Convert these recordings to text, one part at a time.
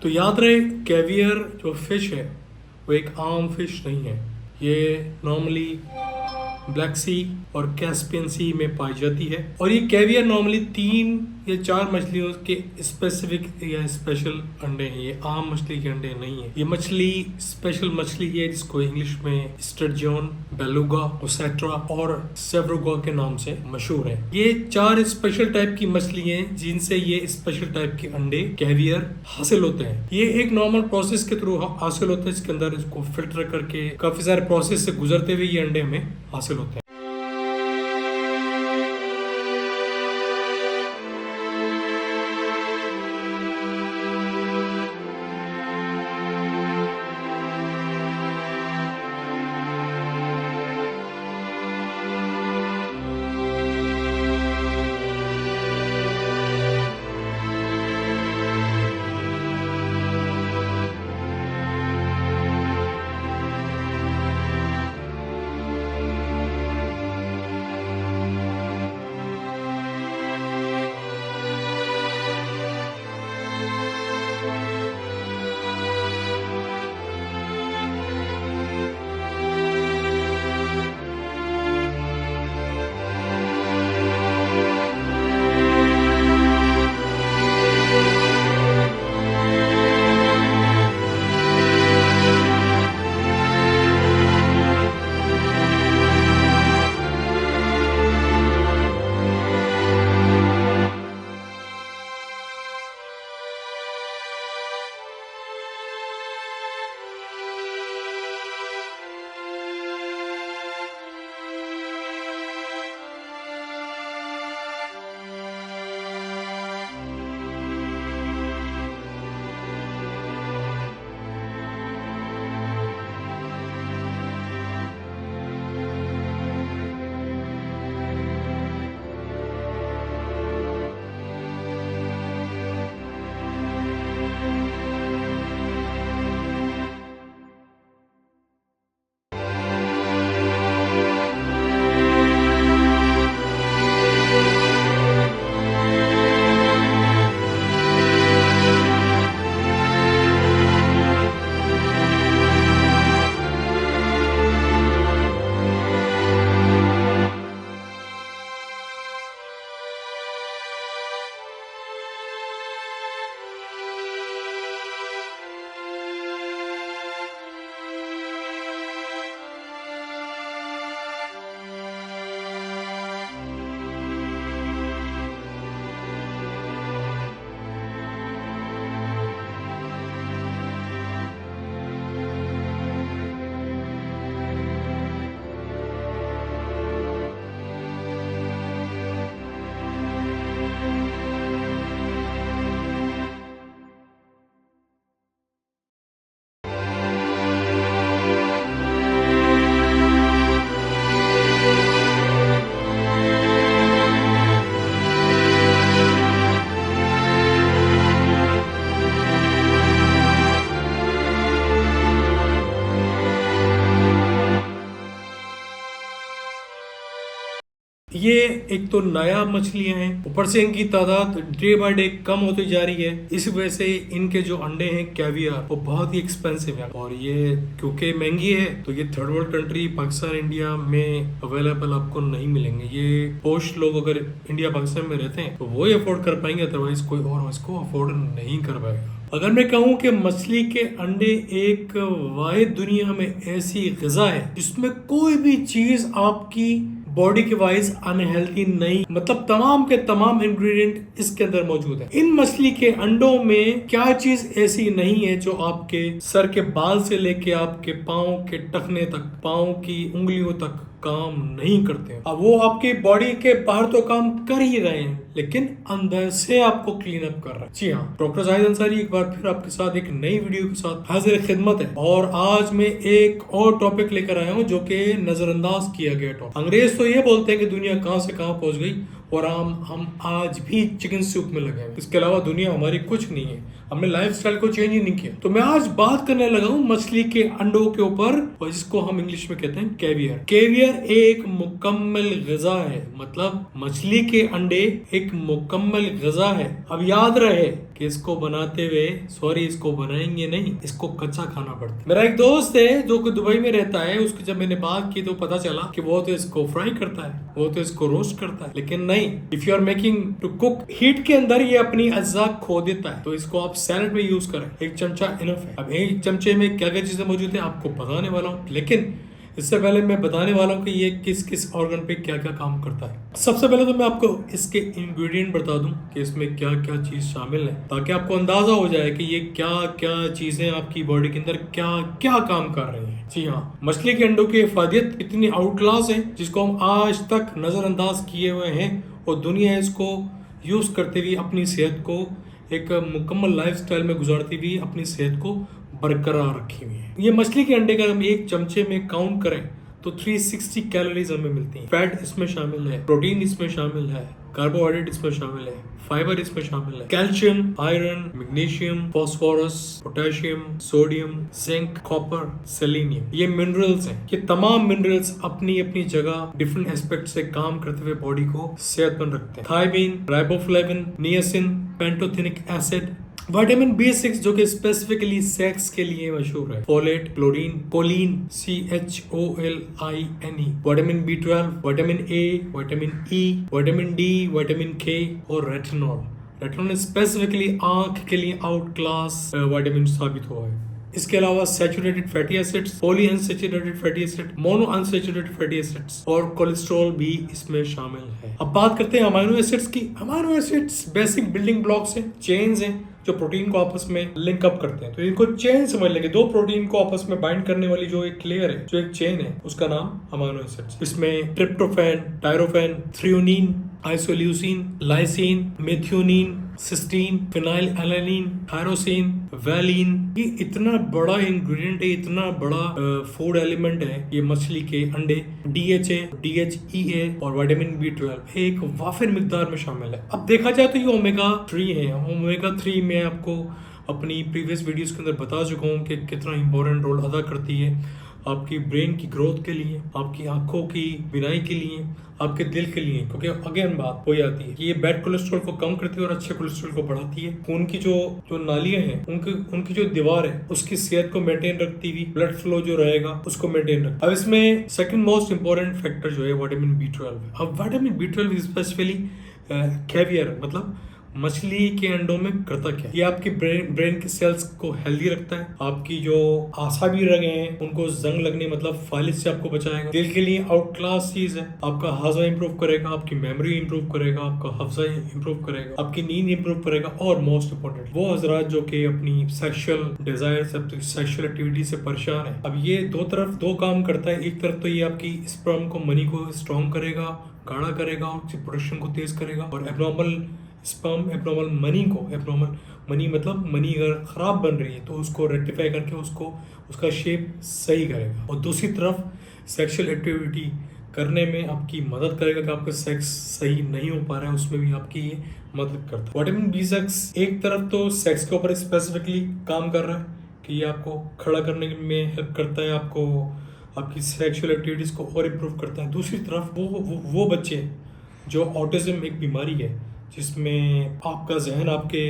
तो याद रहे, कैवियर जो फिश है वो एक आम फिश नहीं है। ये नॉर्मली ब्लैक सी और कैस्पियन सी में पाई जाती है। और ये कैवियर नॉर्मली 3 या 4 मछलियों के स्पेसिफिक या स्पेशल अंडे हैं। ये आम मछली के अंडे नहीं है। ये मछली स्पेशल मछली है जिसको इंग्लिश में स्टर्जियन, बेलुगा, ओसेट्रा और सेवरोगा के नाम से मशहूर है। ये 4 स्पेशल टाइप की मछली हैं जिनसे ये स्पेशल टाइप के अंडे कैवियर हासिल होते हैं। ये एक नॉर्मल प्रोसेस के थ्रू हासिल होते हैं। इसके अंदर इसको फिल्टर करके काफी सारे प्रोसेस से गुजरते हुए ये अंडे में हासिल होते हैं। ये एक तो नया मछलियां हैं, ऊपर से इनकी तादाद डे बाय डे कम होती जा रही है। इस वजह से इनके जो अंडे हैं कैवियर वो बहुत ही एक्सपेंसिव है। और ये क्योंकि महंगी है तो ये third world country Pakistan India में अवेलेबल आपको नहीं मिलेंगे। ये पोस्ट लोग अगर इंडिया पाकिस्तान में रहते हैं तो वो ही अफोर्ड कर पाएंगे, अदरवाइज कोई और इसको अफोर्ड नहीं कर पाएगा। अगर मैं कहूं कि मछली के अंडे एक वाहिद दुनिया में ऐसी ग़िज़ा है जिसमें कोई भी चीज आपकी बॉडी के वाइज अनहेल्थी नहीं, मतलब तमाम के तमाम इंग्रेडिएंट इसके अंदर मौजूद है। इन मछली के अंडों में क्या चीज ऐसी नहीं है जो आपके सर के बाल से लेके आपके पाँव के टखने तक, पाँव की उंगलियों तक काम नहीं करते हैं। अब वो आपकी बॉडी के बाहर तो काम कर ही रहे हैं लेकिन अंदर से आपको क्लीन अप कर रहे हैं। जी हाँ, डॉक्टर जाहिद अंसारी एक बार फिर आपके साथ एक नई वीडियो के साथ हाजिर खिदमत है। और आज मैं एक और टॉपिक लेकर आया हूँ जो कि नजरअंदाज किया गया टॉपिक। अंग्रेज तो ये बोलते हैं कि दुनिया कहाँ से कहाँ पहुंच गई और हम आज भी चिकन सूप में लगे हैं। इसके अलावा दुनिया हमारी कुछ नहीं है। हमने लाइफस्टाइल को चेंज ही नहीं किया। तो मैं आज बात करने लगा हूँ मछली के अंडों के ऊपर, और जिसको हम इंग्लिश में कहते हैं कैवियर। कैवियर एक मुकम्मल ग़िज़ा है, मतलब मछली के अंडे एक मुकम्मल ग़िज़ा है। अब याद रहे कि इसको बनाते हुए, इसको बनाएंगे नहीं, इसको कच्चा खाना पड़ता है। मेरा एक दोस्त है जो कि दुबई में रहता है, उसकी जब मैंने बात की तो पता चला कि वो तो इसको फ्राई करता है, वो तो इसको रोस्ट करता है, लेकिन नहीं, if you are making to cook, heat के अंदर ये अपनी अज्जा खो देता है। तो इसको आप सैलेड में यूज करें, एक चमचा इनफ है। अब एक चमचे में क्या क्या चीजें मौजूद है आपको बताने वाला हूँ, लेकिन इससे पहले मैं बताने वाला हूँ कि ये किस किस ऑर्गन पे क्या क्या काम करता है। सबसे पहले तो मैं आपको इसके इंग्रेडिएंट बता दूं कि इसमें क्या क्या चीज शामिल है, ताकि आपको अंदाजा हो जाए कि ये क्या क्या चीजें आपकी बॉडी के अंदर क्या क्या काम कर रही हैं। जी हाँ, मछली के अंडों की इफादियत इतनी आउट क्लास है जिसको हम आज तक नजरअंदाज किए हुए हैं, और दुनिया इसको यूज करते हुए अपनी सेहत को एक मुकम्मल लाइफस्टाइल में गुजारती हुई अपनी सेहत को बरकरार रखी हुई है। ये मछली के अंडे का हम एक चमचे में काउंट करें तो 360 कैलोरीज हमें मिलती हैं। फैट इसमें शामिल है, प्रोटीन इसमें शामिल है, कार्बोहाइड्रेट इसमें शामिल है, फाइबर इसमें शामिल है, calcium, iron, magnesium, phosphorus, potassium, sodium, zinc, copper, selenium, ये मिनरल्स हैं। ये तमाम मिनरल्स अपनी अपनी जगह डिफरेंट एस्पेक्ट से काम करते हुए बॉडी को सेहतमंद रखते हैं। Thiamine, riboflavin, niacin, pantothenic acid, vitamin B6 जो कि स्पेसिफिकली सेक्स के लिए मशहूर है, folate, chlorine, choline, CHOLINE, vitamin B12, vitamin A, vitamin E, vitamin D, vitamin K और रेटिनॉल। रेटिनॉल स्पेसिफिकली आंख के लिए आउट क्लास विटामिन साबित हुआ है। इसके अलावा saturated fatty acids, poly unsaturated fatty acid, mono unsaturated fatty acids और कोलेस्ट्रॉल भी इसमें शामिल है। अब बात करते हैं अमीनो एसिड्स की। Amino acids basic building blocks हैं, चेन्स हैं जो प्रोटीन को आपस में लिंक अप करते हैं। तो इनको चेन समझ लेंगे, दो प्रोटीन को आपस में बाइंड करने वाली जो एक लेयर है, जो एक चेन है, उसका नाम अमीनो एसिड्स। इसमें ट्रिप्टोफैन, टायरोफैन, threonine, isoleucine, lysine, methionine, cysteine, phenyl alanine, tyrosine, valine, ये इतना बड़ा इंग्रेडिएंट है, इतना बड़ा फूड एलिमेंट है ये मछली के अंडे। DHA, DHEA और विटामिन B12 एक वाफिर मिकदार में शामिल है। अब देखा जाए तो ये ओमेगा 3 है। ओमेगा 3 में आपको अपनी प्रीवियस वीडियोस के अंदर बता चुका हूँ कि कितना इंपॉर्टेंट रोल अदा करती है आपकी ब्रेन की ग्रोथ के लिए, आपकी आंखों की बिनाई के लिए, आपके दिल के लिए। क्योंकि अगेन बात हो जाती है कि ये बैड कोलेस्ट्रॉल को कम करती है और अच्छे कोलेस्ट्रॉल को बढ़ाती है। खून की जो नालियां हैं, उनकी जो दीवार है उसकी सेहत को मेंटेन रखती हुई, ब्लड फ्लो जो रहेगा उसको मेंटेन रखती है। अब इसमें सेकंड मोस्ट इंपॉर्टेंट फैक्टर जो है विटामिन B12 है। अब विटामिन B12 स्पेशली कैवियर मतलब मछली के अंडों में करता क्या है, ये आपकी ब्रेन के सेल्स को हेल्दी रखता है, आपकी जो आसाबी रगे हैं उनको जंग लगने मतलब फालिज से आपको बचाएगा, दिल के लिए आउट क्लास चीज है, आपका हाजमा इंप्रूव करेगा, आपकी मेमोरी इंप्रूव करेगा, आपका हफ्जा इंप्रूव करेगा, आपकी नींद इंप्रूव करेगा, और मोस्ट इंपोर्टेंट वो हजरात जो कि अपनी सेक्सुअल डिजायर सेक्सुअल एक्टिविटी से परेशान है। अब ये दो काम करता है। एक तरफ तो ये आपकी स्पर्म को, मनी को स्ट्रॉन्ग करेगा, गाढ़ा करेगा, उसकी प्रोडक्शन को तेज करेगा, और एब्नॉर्मल स्पर्म, एब्नॉर्मल मनी को, एब्नॉर्मल मनी मतलब मनी अगर खराब बन रही है तो उसको रेक्टिफाई करके उसका शेप सही करेगा, और दूसरी तरफ सेक्सुअल एक्टिविटी करने में आपकी मदद करेगा कि आपका सेक्स सही नहीं हो पा रहा है, उसमें भी आपकी ये मदद करता है। विटामिन B6 एक तरफ तो सेक्स के ऊपर स्पेसिफिकली काम कर रहा है कि ये आपको खड़ा करने में हेल्प करता है, आपको आपकी सेक्सुअल एक्टिविटीज को और इम्प्रूव करता है। दूसरी तरफ वो बच्चे जो ऑटिज्म एक बीमारी है जिसमें आपका जहन आपके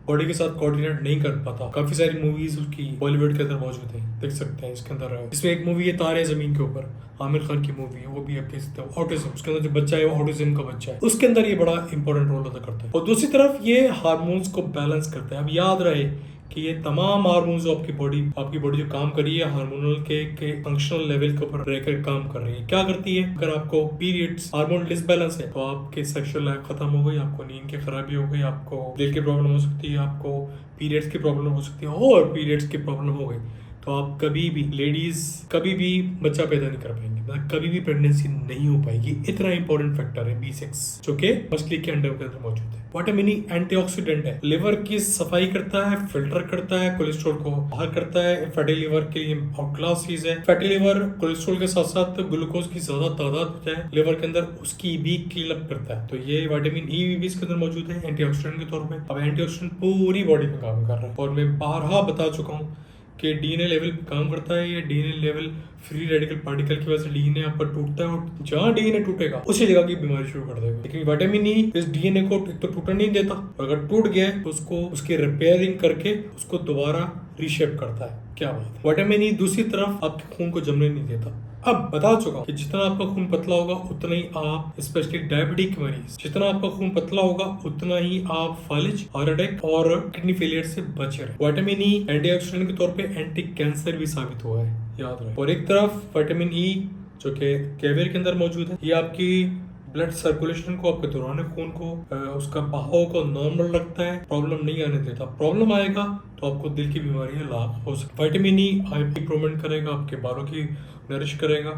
बॉडी के साथ कोऑर्डिनेट नहीं कर पाता, काफी सारी मूवीज उसकी बॉलीवुड के अंदर मौजूद है, देख सकते हैं। इसके अंदर इसमें एक मूवी है तारे जमीन के ऊपर, आमिर खान की मूवी है, वो भी आप देख सकते हो। ऑटिज्म, उसके अंदर जो बच्चा है वो ऑटिज्म का बच्चा है, उसके अंदर ये बड़ा इंपॉर्टेंट रोल अदा करता है। और दूसरी तरफ ये हार्मोन्स को बैलेंस करता है। अब याद रहे कि ये तमाम हार्मोन्स जो आपकी बॉडी जो काम कर रही है हार्मोनल के फंक्शनल लेवल के ऊपर रहकर काम कर रही है। क्या करती है, अगर आपको पीरियड्स हार्मोन डिसबैलेंस है तो आपके सेक्सुअल लाइफ खत्म हो गई, आपको नींद की खराबी हो गई, आपको दिल की प्रॉब्लम हो सकती है, आपको पीरियड्स की प्रॉब्लम हो सकती है, और पीरियड्स की प्रॉब्लम हो गई तो आप कभी भी लेडीज कभी भी बच्चा पैदा नहीं कर पाएंगे, मतलब कभी भी प्रेगनेंसी नहीं हो पाएगी। इतना इंपॉर्टेंट फैक्टर है B6 जो कि मछली के अंडे के अंदर मौजूद है। विटामिन ई एंटीऑक्सीडेंट है, लिवर की सफाई करता है, फिल्टर करता है, कोलेस्ट्रॉल को बाहर करता है। फैटी लिवर के लिए आउट क्लास चीज है। फैटी लिवर कोलेस्ट्रॉल के साथ साथ ग्लूकोज की ज्यादा तादाद होता है लिवर के अंदर, उसकी भी क्लीन अप करता है। तो ये विटामिन ई भी इसके अंदर मौजूद है एंटीऑक्सीडेंट के तौर पे। अब एंटीऑक्सीडेंट पूरी बॉडी में काम कर रहा है और मैं बारहा बता चुका हूँ कि डीएनए लेवल पे काम करता है। ये DNA level free radical particle की वजह से डीएनए आपका टूटता है और जहाँ डीएनए टूटेगा उसी जगह की बीमारी शुरू कर देगा। लेकिन विटामिन ई इस डीएनए को तो टूटने नहीं देता, अगर टूट गया तो उसको उसकी रिपेयरिंग करके उसको दोबारा रीशेप करता है। क्या बात है। विटामिन ई दूसरी तरफ आपके खून को जमने नहीं देता। अब बता चुका हूँ कि जितना आपका खून पतला होगा उतना ही आप, स्पेशली डायबिटिक मरीज, जितना आपका खून पतला होगा उतना ही आप फालिज, हार्ट अटैक और किडनी फेलियर से बचे रहे। विटामिन ई एंटीऑक्सीडेंट के तौर पे एंटी कैंसर भी साबित हुआ है, याद रहे। और एक तरफ विटामिन ई जो कि कैवियर के अंदर मौजूद है, ये आपकी ब्लड सर्कुलेशन को, आपके दौरान खून को, उसका बहाव को नॉर्मल रखता है, प्रॉब्लम नहीं आने देता। प्रॉब्लम आएगा तो आपको दिल की बीमारियां लाभ हो सकती। विटामिन ई इंप्रूवमेंट करेगा, आपके बालों की नरिश करेगा,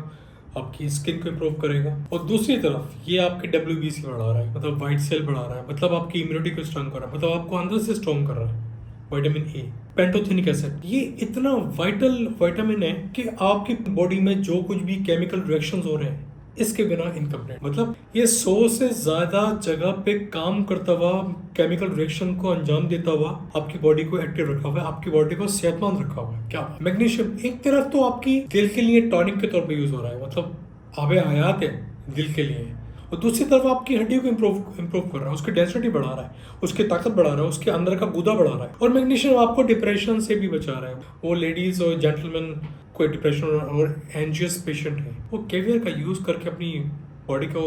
आपकी स्किन को इम्प्रूव करेगा। और दूसरी तरफ ये आपके WBC बढ़ा रहा है, मतलब व्हाइट सेल बढ़ा रहा है, मतलब आपकी इम्यूनिटी को स्ट्रॉन्ग कर रहा है, मतलब आपको अंदर से स्ट्रॉन्ग कर रहा है। विटामिन ए, पेंटोथेनिक एसिड, ये इतना वाइटल विटामिन है कि आपकी बॉडी में जो कुछ भी केमिकल रिएक्शंस हो रहे हैं इसके बिना इनकम्प्लीट। मतलब ये 100 से ज्यादा जगह पे काम करता हुआ, केमिकल रिएक्शन को अंजाम देता हुआ आपकी बॉडी को एक्टिव रखा हुआ है, आपकी बॉडी को सेहतमंद रखा हुआ है। क्या मैग्नीशियम एक तरफ तो आपकी दिल के लिए टॉनिक के तौर पे यूज हो रहा है, मतलब आबे हयात है दिल के लिए, और दूसरी तरफ आपकी हड्डियों को इम्प्रूव कर रहा है, उसकी डेंसिटी बढ़ा रहा है, उसकी ताकत बढ़ा रहा है, उसके अंदर का गुदा बढ़ा रहा है। और मैग्नीशियम आपको डिप्रेशन से भी बचा रहा है। वो लेडीज और जेंटलमैन कोई डिप्रेशन और एंजियस पेशेंट है, वो कैवियर का यूज करके अपनी बॉडी को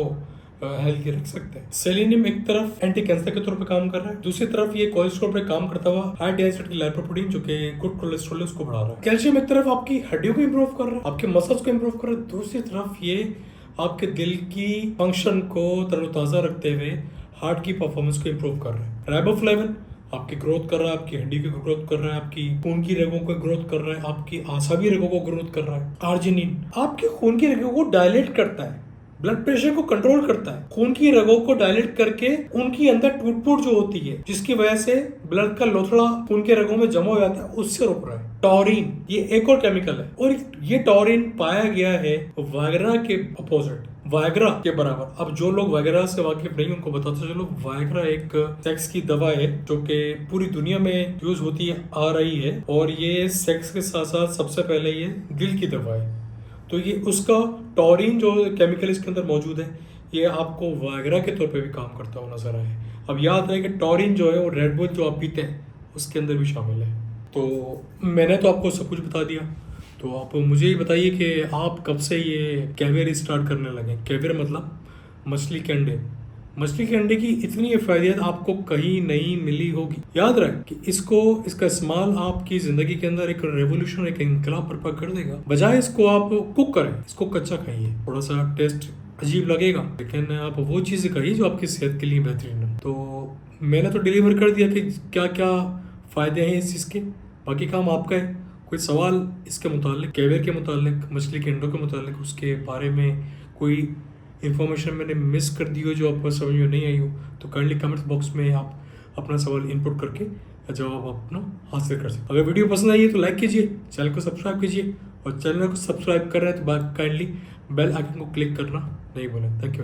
हेल्थी रख सकते हैं। सेलेनियम एक तरफ एंटी कैंसर के तौर पे काम कर रहा है, दूसरी तरफ ये कोलेस्ट्रॉल पे काम करता हुआ हाई डेंसिटी लाइपोप्रोटीन जो कि गुड कोलेस्ट्रॉल है उसको बढ़ा रहा है। कैल्शियम एक तरफ आपकी हड्डियों को इम्प्रूव कर रहा है, आपके मसल्स को इम्प्रूव कर रहा है, दूसरी तरफ ये आपके दिल की फंक्शन को तरोताजा रखते हुए हार्ट की परफॉर्मेंस को इम्प्रूव कर रहा है। राइबोफ्लेविन आपकी ग्रोथ कर रहा है, आपकी हड्डी की ग्रोथ कर रहा है, आपकी खून की रगों को ग्रोथ कर रहा है, आपकी आसावी रगों को ग्रोथ कर रहा है। आर्जिनिन आपके खून की रगों को डायलेट करता है, ब्लड प्रेशर को कंट्रोल करता है, खून की रगों को डायलेट करके उनकी अंदर टूट-फूट जो होती है जिसकी वजह से ब्लड का लोथड़ा खून के रगों में जमा हो जाता है, उससे रोक रहा है। टॉरिन ये एक और केमिकल है और ये टॉरिन पाया गया है वायग्रा के अपोजिट, वायग्रा के बराबर। अब जो लोग वायग्रा से वाकिफ नहीं उनको बताते चलो, वायग्रा एक सेक्स की दवा है जो कि पूरी दुनिया में यूज होती आ रही है और ये सेक्स के साथ साथ सबसे पहले ये दिल की दवा है। तो ये उसका टॉरिन जो केमिकल इसके अंदर मौजूद है ये आपको वायग्रा के तौर पे भी काम करता हुआ नजर आए। अब याद रहे कि टॉरिन जो है वो रेड बुल जो आप पीते हैं उसके अंदर भी शामिल है। तो मैंने तो आपको सब कुछ बता दिया, तो आप मुझे ये बताइए कि आप कब से ये कैवियर स्टार्ट करने लगे। कैवियर मतलब मछली के अंडे। मछली के अंडे की इतनी फायदियत आपको कहीं नहीं मिली होगी। याद रखें कि इसका इस्तेमाल आपकी जिंदगी के अंदर एक रेवोल्यूशन, एक इंकलाब बर्पा कर देगा। बजाय इसको आप कुक करें, इसको कच्चा खाइए, थोड़ा सा टेस्ट अजीब लगेगा लेकिन आप वो चीज़ें खाइए जो आपकी सेहत के लिए बेहतरीन है। तो मैंने तो डिलीवर कर दिया कि क्या क्या फ़ायदे हैं इस चीज़ के, बाकी काम आपका है। कोई सवाल इसके मुतालिक, कैवियर के मुतालिक, मछली के अंडों के मुतालिक, उसके बारे में कोई इन्फॉर्मेशन मैंने मिस कर दी हो जो आपको समझ में नहीं आई हो तो काइंडली कमेंट बॉक्स में आप अपना सवाल इनपुट करके जवाब अपना हासिल कर सकते। अगर वीडियो पसंद आई है तो लाइक कीजिए, चैनल को सब्सक्राइब कीजिए और चैनल को सब्सक्राइब कर रहे हैं तो काइंडली बेल आइकन को क्लिक करना नहीं भूलें। Thank you.